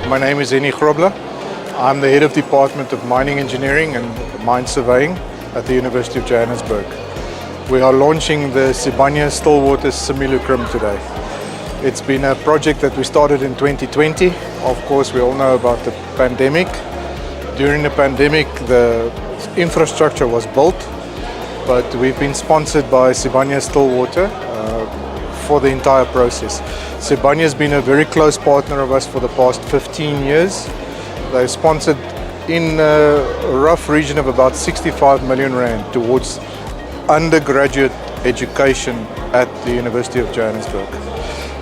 My name is Eni Grobler. I'm the head of Department of Mining Engineering and Mine Surveying at the University of Johannesburg. We are launching the Sibanye Stillwater Simulacrum today. It's been a project that we started in 2020. Of course, we all know about the pandemic. During the pandemic, the infrastructure was built, but we've been sponsored by Sibanye Stillwater for the entire process. Sibanye has been a very close partner of us for the past 15 years. They've sponsored in a rough region of about 65 million rand towards undergraduate education at the University of Johannesburg.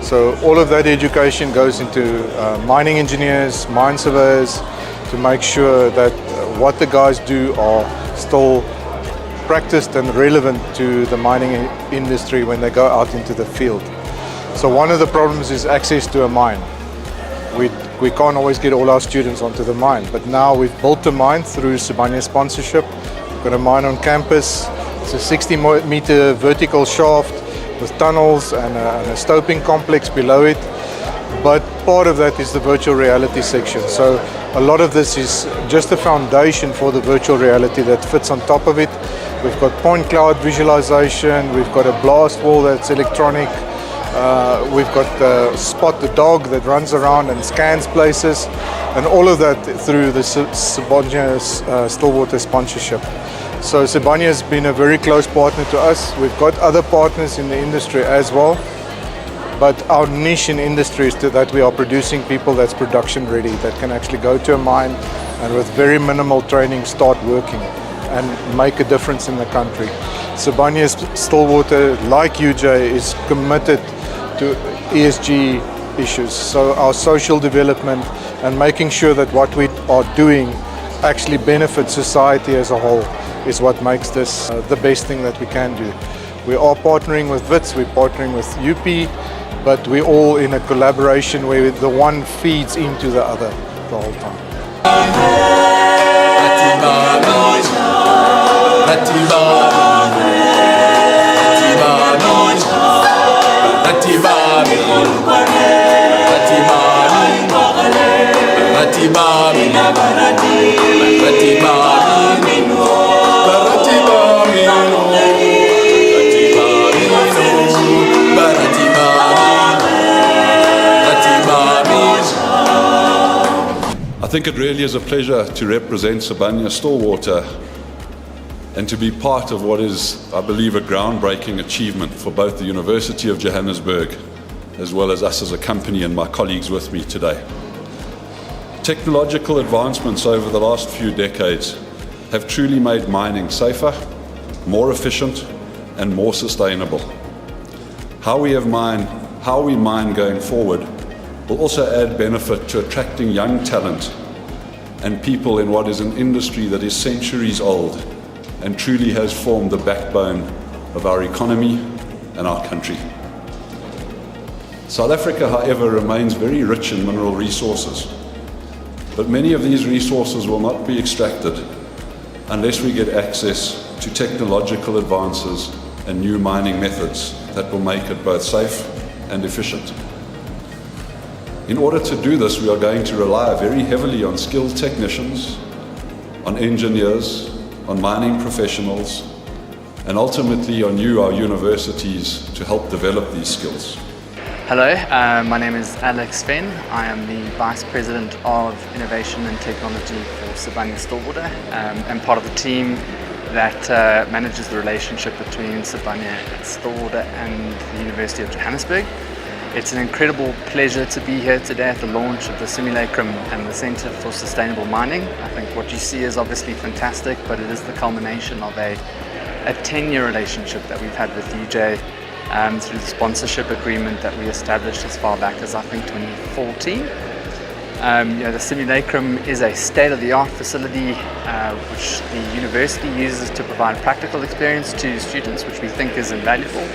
So all of that education goes into mining engineers, mine surveyors, to make sure that what the guys do are still practiced and relevant to the mining industry when they go out into the field. So one of the problems is access to a mine. We can't always get all our students onto the mine, but now we've built a mine through Sibanye sponsorship. We've got a mine on campus. It's a 60-meter vertical shaft with tunnels and a stoping complex below it. But part of that is the virtual reality section. So a lot of this is just a foundation for the virtual reality that fits on top of it. We've got point cloud visualization, we've got a blast wall that's electronic, we've got the Spot the Dog that runs around and scans places, and all of that through the Sibanye Stillwater sponsorship. So Sibanye has been a very close partner to us. We've got other partners in the industry as well, but our niche in industry is that we are producing people that's production ready, that can actually go to a mine and with very minimal training start working and make a difference in the country. Sibanye Stillwater, like UJ, is committed to ESG issues. So our social development and making sure that what we are doing actually benefits society as a whole is what makes this the best thing that we can do. We are partnering with WITS, we're partnering with UP, but we're all in a collaboration where the one feeds into the other the whole time. I think it really is a pleasure to represent Sibanye Stillwater and to be part of what is, I believe, a groundbreaking achievement for both the University of Johannesburg as well as us as a company and my colleagues with me today. Technological advancements over the last few decades have truly made mining safer, more efficient, and more sustainable. How we mine going forward will also add benefit to attracting young talent and people in what is an industry that is centuries old and truly has formed the backbone of our economy and our country. South Africa, however, remains very rich in mineral resources, but many of these resources will not be extracted unless we get access to technological advances and new mining methods that will make it both safe and efficient. In order to do this, we are going to rely very heavily on skilled technicians, on engineers, on mining professionals, and ultimately on you, our universities, to help develop these skills. Hello, my name is Alex Fenn. I am the Vice President of Innovation and Technology for Sibanye Stillwater and part of the team that manages the relationship between Sibanye Stillwater and the University of Johannesburg. It's an incredible pleasure to be here today at the launch of the Simulacrum and the Centre for Sustainable Mining. I think what you see is obviously fantastic, but it is the culmination of a 10-year relationship that we've had with UJ through the sponsorship agreement that we established as far back as I think 2014. The Simulacrum is a state-of-the-art facility which the university uses to provide practical experience to students, which we think is invaluable.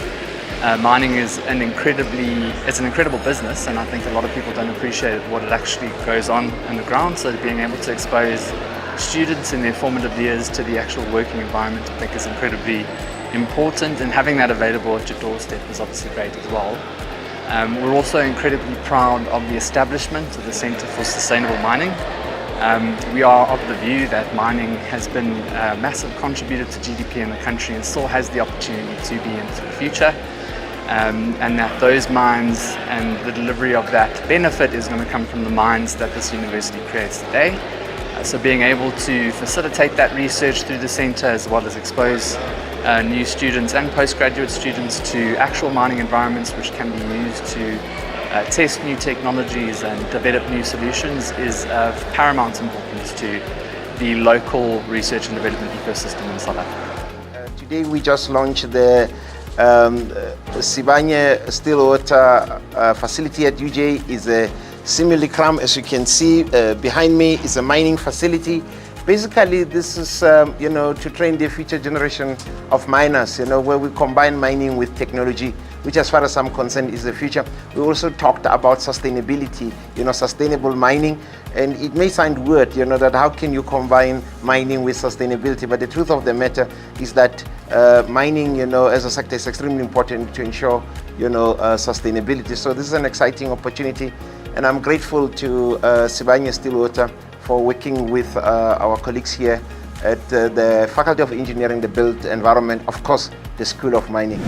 Mining is an incredible business, and I think a lot of people don't appreciate what it actually goes on in the ground. So being able to expose students in their formative years to the actual working environment, I think is incredibly important, and having that available at your doorstep is obviously great as well. We're also incredibly proud of the establishment of the Centre for Sustainable Mining. We are of the view that mining has been a massive contributor to GDP in the country and still has the opportunity to be into the future. And that those mines and the delivery of that benefit is going to come from the mines that this university creates today. So being able to facilitate that research through the centre, as well as expose new students and postgraduate students to actual mining environments which can be used to test new technologies and develop new solutions, is of paramount importance to the local research and development ecosystem in South Africa. Today we just launched the Sibanye Stillwater facility at UJ. Is a simulacrum. As you can see behind me is a mining facility. Basically, this is to train the future generation of miners, where we combine mining with technology, which as far as I'm concerned is the future. We also talked about sustainability, sustainable mining, and it may sound weird, that how can you combine mining with sustainability, but the truth of the matter is that mining, as a sector is extremely important to ensure, sustainability. So this is an exciting opportunity, and I'm grateful to Sibanye Stillwater for working with our colleagues here at the Faculty of Engineering, the Built Environment, of course, the School of Mining.